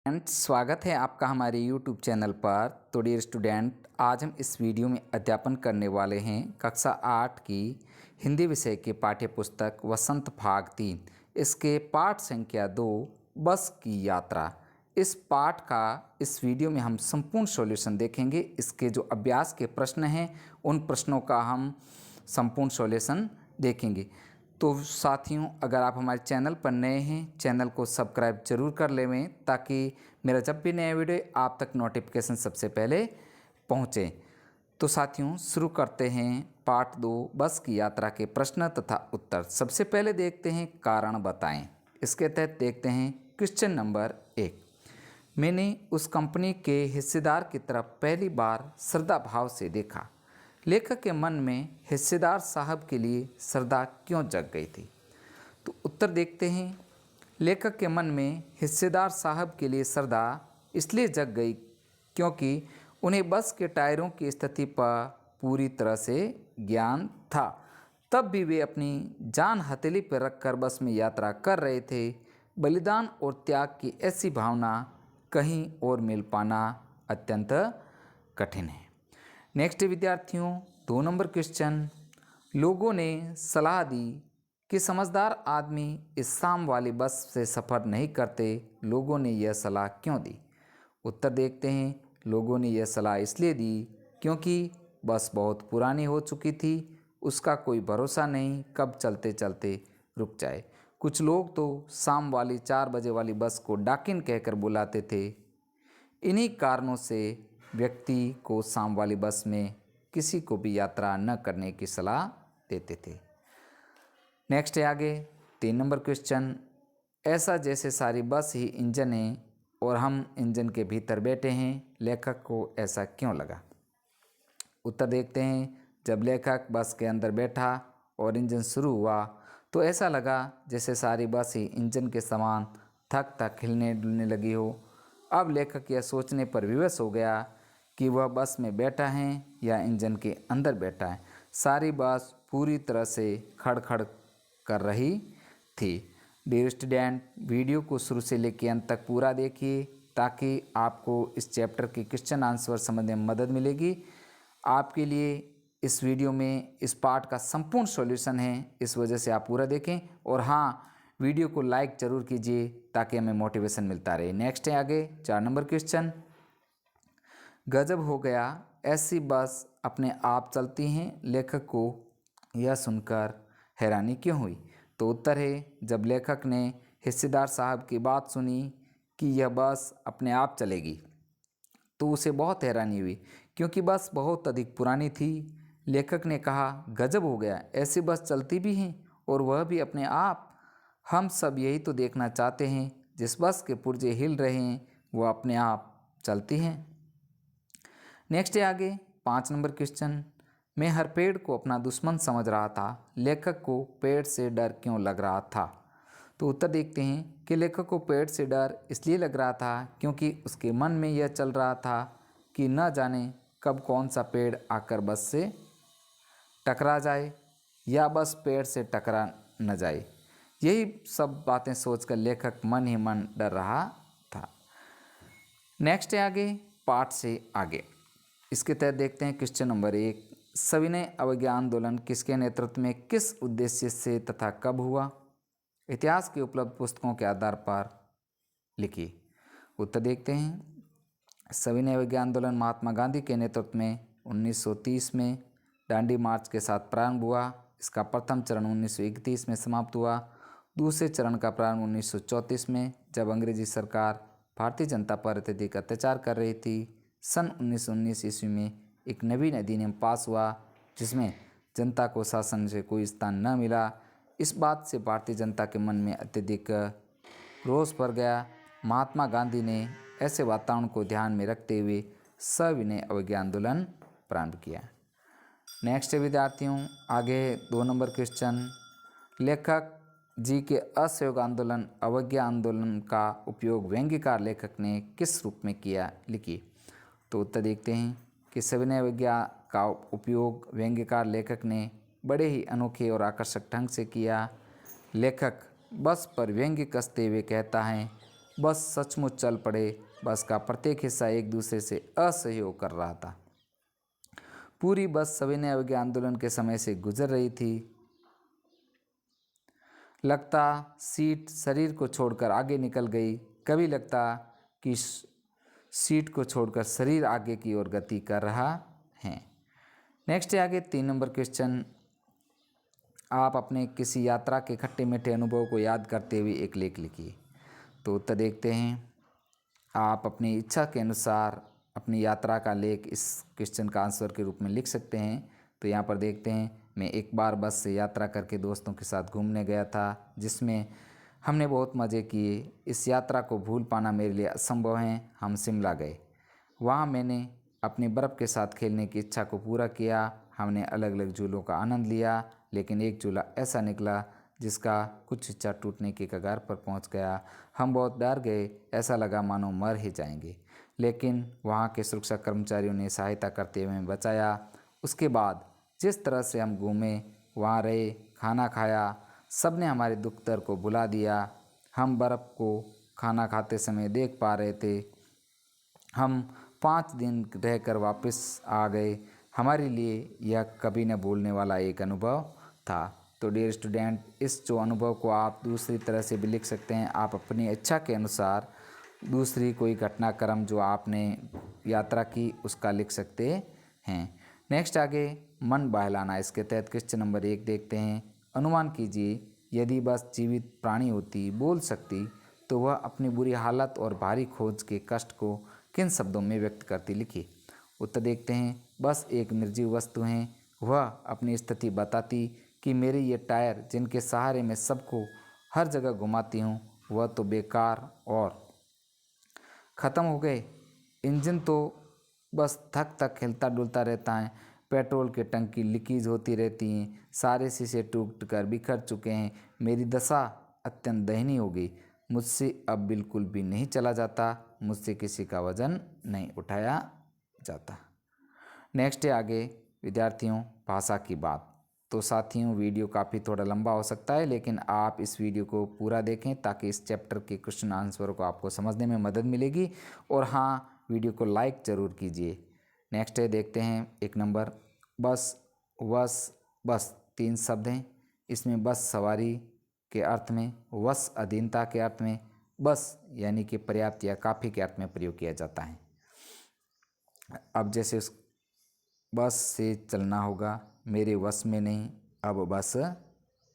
Friends, स्वागत है आपका हमारे YouTube चैनल पर। तो डियर स्टूडेंट, आज हम इस वीडियो में अध्यापन करने वाले हैं कक्षा 8 की हिंदी विषय के पाठ्य पुस्तक वसंत भाग 3, इसके पाठ संख्या 2 बस की यात्रा। इस पाठ का इस वीडियो में हम संपूर्ण सॉल्यूशन देखेंगे। इसके जो अभ्यास के प्रश्न हैं उन प्रश्नों का हम संपूर्ण सॉल्यूशन देखेंगे। तो साथियों, अगर आप हमारे चैनल पर नए हैं, चैनल को सब्सक्राइब जरूर कर लें ताकि मेरा जब भी नया वीडियो आप तक नोटिफिकेशन सबसे पहले पहुँचे। तो साथियों, शुरू करते हैं पार्ट 2 बस की यात्रा के प्रश्न तथा उत्तर। सबसे पहले देखते हैं कारण बताएं। इसके तहत देखते हैं क्वेश्चन नंबर 1। मैंने उस कंपनी के हिस्सेदार की तरफ पहली बार श्रद्धा भाव से देखा। लेखक के मन में हिस्सेदार साहब के लिए श्रद्धा क्यों जग गई थी? तो उत्तर देखते हैं। लेखक के मन में हिस्सेदार साहब के लिए श्रद्धा इसलिए जग गई क्योंकि उन्हें बस के टायरों की स्थिति पर पूरी तरह से ज्ञान था। तब भी वे अपनी जान हथेली पर रखकर बस में यात्रा कर रहे थे। बलिदान और त्याग की ऐसी भावना कहीं और मिल पाना अत्यंत कठिन है। नेक्स्ट विद्यार्थियों, 2 नंबर क्वेश्चन। लोगों ने सलाह दी कि समझदार आदमी इस शाम वाली बस से सफ़र नहीं करते। लोगों ने यह सलाह क्यों दी? उत्तर देखते हैं। लोगों ने यह सलाह इसलिए दी क्योंकि बस बहुत पुरानी हो चुकी थी, उसका कोई भरोसा नहीं कब चलते चलते रुक जाए। कुछ लोग तो शाम वाली 4 बजे वाली बस को डाकिन कहकर बुलाते थे। इन्हीं कारणों से व्यक्ति को शाम वाली बस में किसी को भी यात्रा न करने की सलाह देते थे। नेक्स्ट है आगे 3 नंबर क्वेश्चन। ऐसा जैसे सारी बस ही इंजन है और हम इंजन के भीतर बैठे हैं। लेखक को ऐसा क्यों लगा? उत्तर देखते हैं। जब लेखक बस के अंदर बैठा और इंजन शुरू हुआ तो ऐसा लगा जैसे सारी बस ही इंजन के समान थक थक हिलने डुलने लगी हो। अब लेखक यह सोचने पर विवश हो गया कि वह बस में बैठा है या इंजन के अंदर बैठा है। सारी बस पूरी तरह से खड़खड़ कर रही थी। डियर स्टूडेंट, वीडियो को शुरू से लेकर अंत तक पूरा देखिए ताकि आपको इस चैप्टर के क्वेश्चन आंसर समझने में मदद मिलेगी। आपके लिए इस वीडियो में इस पार्ट का संपूर्ण सॉल्यूशन है, इस वजह से आप पूरा देखें। और हाँ, वीडियो को लाइक जरूर कीजिए ताकि हमें मोटिवेशन मिलता रहे। नेक्स्ट है आगे 4 नंबर क्वेश्चन। गजब हो गया, ऐसी बस अपने आप चलती हैं। लेखक को यह सुनकर हैरानी क्यों हुई? तो उत्तर है, जब लेखक ने हिस्सेदार साहब की बात सुनी कि यह बस अपने आप चलेगी तो उसे बहुत हैरानी हुई क्योंकि बस बहुत अधिक पुरानी थी। लेखक ने कहा, गजब हो गया, ऐसी बस चलती भी हैं और वह भी अपने आप। हम सब यही तो देखना चाहते हैं, जिस बस के पुर्जे हिल रहे हैं वह अपने आप चलती हैं। नेक्स्ट है आगे 5 नंबर क्वेश्चन। मैं हर पेड़ को अपना दुश्मन समझ रहा था। लेखक को पेड़ से डर क्यों लग रहा था? तो उत्तर देखते हैं कि लेखक को पेड़ से डर इसलिए लग रहा था क्योंकि उसके मन में यह चल रहा था कि न जाने कब कौन सा पेड़ आकर बस से टकरा जाए या बस पेड़ से टकरा न जाए। यही सब बातें सोचकर लेखक मन ही मन डर रहा था। नेक्स्ट है आगे पाठ से आगे। इसके तहत देखते हैं क्वेश्चन नंबर 1। सविनय अवज्ञा आंदोलन किसके नेतृत्व में किस उद्देश्य से तथा कब हुआ? इतिहास की उपलब्ध पुस्तकों के आधार पर लिखिए। उत्तर देखते हैं। सविनय अवज्ञा आंदोलन महात्मा गांधी के नेतृत्व में 1930 में दांडी मार्च के साथ प्रारंभ हुआ। इसका प्रथम चरण 1931 में समाप्त हुआ। दूसरे चरण का प्रारंभ 1934 में, जब अंग्रेजी सरकार भारतीय जनता पर अत्यधिक अत्याचार कर रही थी। सन 1919 ईस्वी में एक नवीन अधिनियम पास हुआ जिसमें जनता को शासन से कोई स्थान न मिला। इस बात से भारतीय जनता के मन में अत्यधिक रोष भर गया। महात्मा गांधी ने ऐसे वातावरण को ध्यान में रखते हुए सविनय अवज्ञा आंदोलन प्रारंभ किया। नेक्स्ट विद्यार्थियों, आगे 2 नंबर क्वेश्चन। लेखक जी के असहयोग आंदोलन अवज्ञा आंदोलन का उपयोग व्यंग्यकार लेखक ने किस रूप में किया? लिखिए। तो उत्तर देखते हैं कि सविनय अवज्ञा का उपयोग व्यंग्यकार लेखक ने बड़े ही अनोखे और आकर्षक ढंग से किया। लेखक बस पर व्यंग्य कसते हुए कहता है, बस सचमुच चल पड़े। बस का प्रत्येक हिस्सा एक दूसरे से असहयोग कर रहा था। पूरी बस सविनय अवज्ञा आंदोलन के समय से गुजर रही थी। लगता सीट शरीर को छोड़कर आगे निकल गई, कभी लगता कि सीट को छोड़कर शरीर आगे की ओर गति कर रहा है। नेक्स्ट है आगे 3 नंबर क्वेश्चन। आप अपने किसी यात्रा के खट्टे मीठे अनुभव को याद करते हुए एक लेख लिखिए। तो उत्तर देखते हैं। आप अपनी इच्छा के अनुसार अपनी यात्रा का लेख इस क्वेश्चन का आंसर के रूप में लिख सकते हैं। तो यहाँ पर देखते हैं, मैं एक बार बस से यात्रा करके दोस्तों के साथ घूमने गया था, जिसमें हमने बहुत मज़े किए। इस यात्रा को भूल पाना मेरे लिए असंभव है। हम शिमला गए। वहाँ मैंने अपनी बर्फ़ के साथ खेलने की इच्छा को पूरा किया। हमने अलग अलग झूलों का आनंद लिया, लेकिन एक झूला ऐसा निकला जिसका कुछ हिस्सा टूटने के कगार पर पहुंच गया। हम बहुत डर गए, ऐसा लगा मानो मर ही जाएंगे, लेकिन वहां के सुरक्षा कर्मचारियों ने सहायता करते हुए हमें बचाया। उसके बाद जिस तरह से हम घूमे, वहाँ रहे, खाना खाया, सब ने हमारे दुख दर्द को भुला दिया। हम बर्फ़ को खाना खाते समय देख पा रहे थे। हम 5 दिन रहकर वापस आ गए। हमारे लिए यह कभी न भूलने वाला एक अनुभव था। तो डियर स्टूडेंट, इस जो अनुभव को आप दूसरी तरह से भी लिख सकते हैं। आप अपनी इच्छा के अनुसार दूसरी कोई घटनाक्रम जो आपने यात्रा की उसका लिख सकते हैं। नेक्स्ट आगे मन बहलाना, इसके तहत क्वेश्चन नंबर 1 देखते हैं। अनुमान कीजिए, यदि बस जीवित प्राणी होती, बोल सकती, तो वह अपनी बुरी हालत और भारी खोज के कष्ट को किन शब्दों में व्यक्त करती, लिखिए। उत्तर देखते हैं। बस एक निर्जीव वस्तु है। वह अपनी स्थिति बताती कि मेरे ये टायर जिनके सहारे मैं सबको हर जगह घुमाती हूँ, वह तो बेकार और ख़त्म हो गए। इंजन तो बस थक थक हिलता डुलता रहता है। पेट्रोल की टंकी लीकेज होती रहती हैं। सारे शीशे टूट कर बिखर चुके हैं। मेरी दशा अत्यंत दयनीय हो गई। मुझसे अब बिल्कुल भी नहीं चला जाता। मुझसे किसी का वजन नहीं उठाया जाता। नेक्स्ट है आगे विद्यार्थियों भाषा की बात। तो साथियों, वीडियो काफ़ी थोड़ा लंबा हो सकता है, लेकिन आप इस वीडियो को पूरा देखें ताकि इस चैप्टर के क्वेश्चन आंसरों को आपको समझने में मदद मिलेगी। और हाँ, वीडियो को लाइक ज़रूर कीजिए। नेक्स्ट है देखते हैं 1 नंबर। बस, वस, बस 3 शब्द हैं। इसमें बस सवारी के अर्थ में, वस अधीनता के अर्थ में, बस यानी कि पर्याप्त या काफ़ी के अर्थ में प्रयोग किया जाता है। अब जैसे उस बस से चलना होगा, मेरे वश में नहीं, अब बस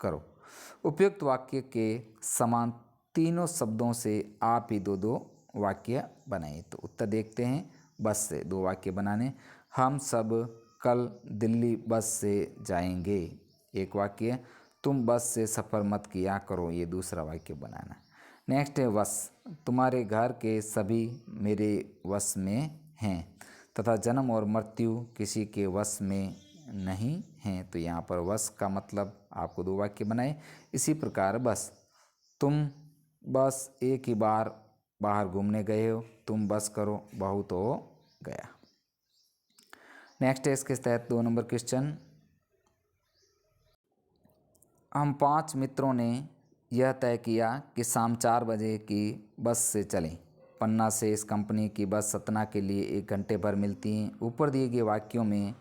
करो। उपयुक्त वाक्य के समान तीनों शब्दों से आप ही 2-2 वाक्य बनाइए। तो उत्तर देखते हैं। बस से 2 वाक्य बनाने। हम सब कल दिल्ली बस से जाएंगे, एक वाक्य। तुम बस से सफ़र मत किया करो, ये दूसरा वाक्य बनाना। नेक्स्ट है वश। तुम्हारे घर के सभी मेरे वश में हैं तथा जन्म और मृत्यु किसी के वश में नहीं हैं। तो यहाँ पर वश का मतलब आपको 2 वाक्य बनाए। इसी प्रकार बस, तुम बस एक ही बार बाहर घूमने गए हो, तुम बस करो, बहुत हो गया। नेक्स्ट है इसके तहत 2 नंबर क्वेश्चन। हम 5 मित्रों ने यह तय किया कि शाम 4 बजे की बस से चलें। पन्ना से इस कंपनी की बस सतना के लिए 1 घंटे भर मिलती हैं। ऊपर दिए गए वाक्यों में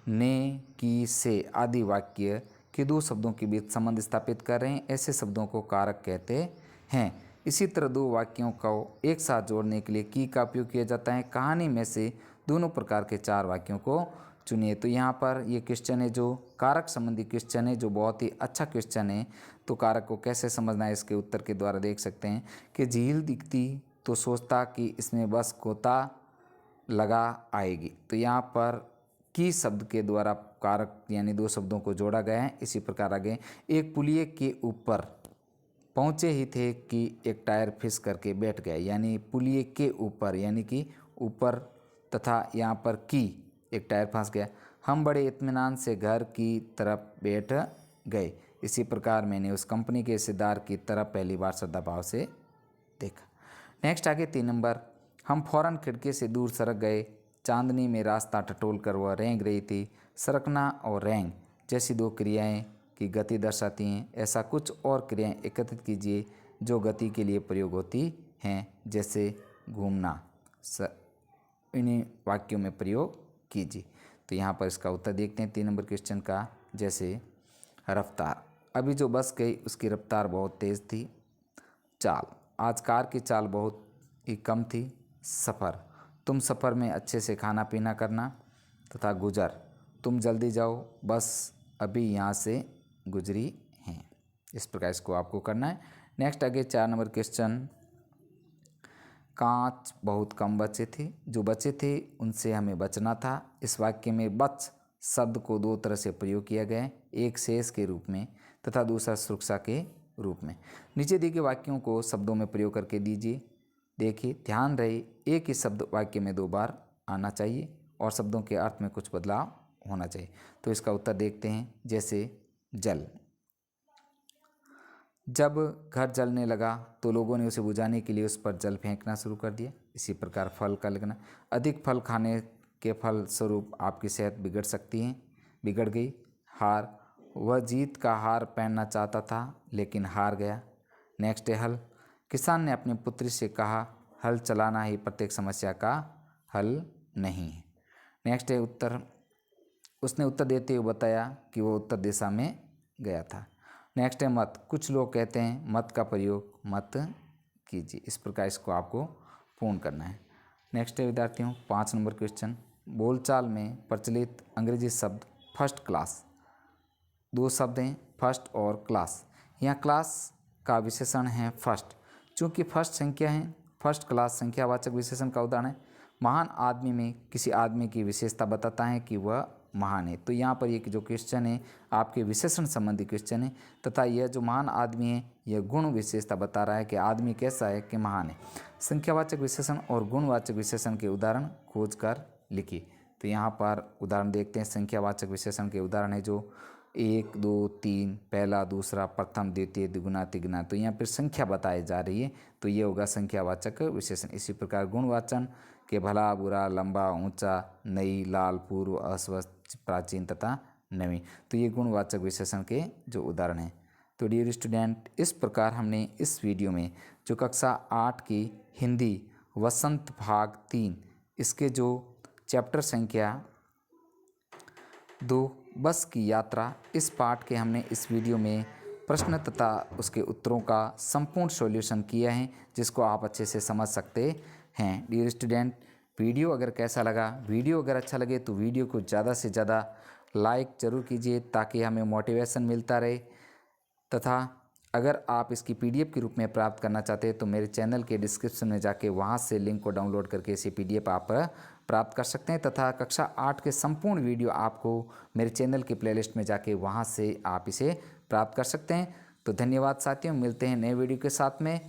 ने, की, से आदि वाक्य के 2 शब्दों के बीच संबंध स्थापित कर रहे हैं। ऐसे शब्दों को कारक कहते हैं। इसी तरह 2 वाक्यों को एक साथ जोड़ने के लिए की का उपयोग किया जाता है। कहानी में से दोनों प्रकार के 4 वाक्यों को चुनिए। तो यहाँ पर ये क्वेश्चन है जो कारक संबंधी क्वेश्चन है, जो बहुत ही अच्छा क्वेश्चन है। तो कारक को कैसे समझना है, इसके उत्तर के द्वारा देख सकते हैं कि झील दिखती तो सोचता कि इसमें बस गोता लगा आएगी। तो यहाँ पर की शब्द के द्वारा कारक यानी 2 शब्दों को जोड़ा गया है। इसी प्रकार आगे, एक पुलिये के ऊपर पहुँचे ही थे कि एक टायर फिस करके बैठ गया। यानी पुलिये के ऊपर यानी कि ऊपर, तथा यहाँ पर की एक टायर फंस गया। हम बड़े इत्मीनान से घर की तरफ बैठ गए। इसी प्रकार मैंने उस कंपनी के हिस्सेदार की तरफ पहली बार श्रद्धाभाव से देखा। नेक्स्ट आगे 3 नंबर। हम फौरन खिड़की से दूर सरक गए। चांदनी में रास्ता टटोल कर वह रेंग रही थी। सरकना और रेंग जैसी 2 क्रियाएं की गति दर्शाती हैं। ऐसा कुछ और क्रियाएं एकत्रित कीजिए जो गति के लिए प्रयोग होती हैं, जैसे घूमना, इन्हीं वाक्यों में प्रयोग कीजिए। तो यहाँ पर इसका उत्तर देखते हैं 3 नंबर क्वेश्चन का। जैसे रफ्तार, अभी जो बस गई उसकी रफ्तार बहुत तेज़ थी। चाल, आज कार की चाल बहुत ही कम थी। सफ़र, तुम सफ़र में अच्छे से खाना पीना करना। तथा गुजर, तुम जल्दी जाओ, बस अभी यहाँ से गुजरी हैं। इस प्रकार इसको आपको करना है। नेक्स्ट आगे 4 नंबर क्वेश्चन, कांच बहुत कम बचे थे, जो बचे थे उनसे हमें बचना था। इस वाक्य में बच शब्द को 2 तरह से प्रयोग किया गया है, एक शेष के रूप में तथा दूसरा सुरक्षा के रूप में। नीचे दिए गए वाक्यों को शब्दों में प्रयोग करके दीजिए। देखिए, ध्यान रहे एक ही शब्द वाक्य में 2 बार आना चाहिए और शब्दों के अर्थ में कुछ बदलाव होना चाहिए। तो इसका उत्तर देखते हैं। जैसे जल, जब घर जलने लगा तो लोगों ने उसे बुझाने के लिए उस पर जल फेंकना शुरू कर दिया। इसी प्रकार फल का लिखना, अधिक फल खाने के फल स्वरूप आपकी सेहत बिगड़ गई। हार, वह जीत का हार पहनना चाहता था लेकिन हार गया। नेक्स्ट है हल, किसान ने अपनी पुत्री से कहा हल चलाना ही प्रत्येक समस्या का हल नहीं है। नेक्स्ट है उत्तर, उसने उत्तर देते हुए बताया कि वो उत्तर दिशा में गया था। नेक्स्ट है मत, कुछ लोग कहते हैं मत का प्रयोग मत कीजिए। इस प्रकार इसको आपको पूर्ण करना है। नेक्स्ट है विद्यार्थियों 5 नंबर क्वेश्चन, बोलचाल में प्रचलित अंग्रेजी शब्द फर्स्ट क्लास। 2 शब्द हैं, फर्स्ट और क्लास। यहाँ क्लास का विशेषण है फर्स्ट, चूँकि फर्स्ट संख्या है। फर्स्ट क्लास संख्यावाचक विशेषण का उदाहरण है। महान आदमी में किसी आदमी की विशेषता बताता है कि वह महान है। तो यहाँ पर ये जो क्वेश्चन है आपके विशेषण संबंधी क्वेश्चन है, तथा यह जो महान आदमी है यह गुण विशेषता बता रहा है कि आदमी कैसा है कि महान है। संख्यावाचक विशेषण और गुणवाचक विशेषण के उदाहरण खोज कर लिखिए। तो यहाँ पर उदाहरण देखते हैं। संख्यावाचक विशेषण के उदाहरण है जो 1, 2, 3, पहला, दूसरा, प्रथम, द्वितीय, द्विगुना, तिगुना। तो यहाँ पर संख्या बताई जा रही है, तो ये होगा संख्यावाचक विशेषण। इसी प्रकार गुणवाचन के भला, बुरा, लंबा, ऊंचा, नई, लाल, पूर्व, अस्वस्थ, प्राचीन तथा नवीन। तो ये गुणवाचक विशेषण के जो उदाहरण हैं। तो डियर स्टूडेंट, इस प्रकार हमने इस वीडियो में जो कक्षा 8 की हिंदी वसंत भाग 3 इसके जो चैप्टर संख्या 2 बस की यात्रा, इस पाठ के हमने इस वीडियो में प्रश्न तथा उसके उत्तरों का संपूर्ण सॉल्यूशन किया है, जिसको आप अच्छे से समझ सकते हैं। डियर स्टूडेंट, वीडियो अगर कैसा लगा, वीडियो अगर अच्छा लगे तो वीडियो को ज़्यादा से ज़्यादा लाइक ज़रूर कीजिए ताकि हमें मोटिवेशन मिलता रहे। तथा अगर आप इसकी PDF के रूप में प्राप्त करना चाहते हैं तो मेरे चैनल के डिस्क्रिप्शन में जाके वहाँ से लिंक को डाउनलोड करके इसे PDF आप प्राप्त कर सकते हैं। तथा कक्षा 8 के संपूर्ण वीडियो आपको मेरे चैनल की प्लेलिस्ट में जाके वहाँ से आप इसे प्राप्त कर सकते हैं। तो धन्यवाद साथियों, मिलते हैं नए वीडियो के साथ में।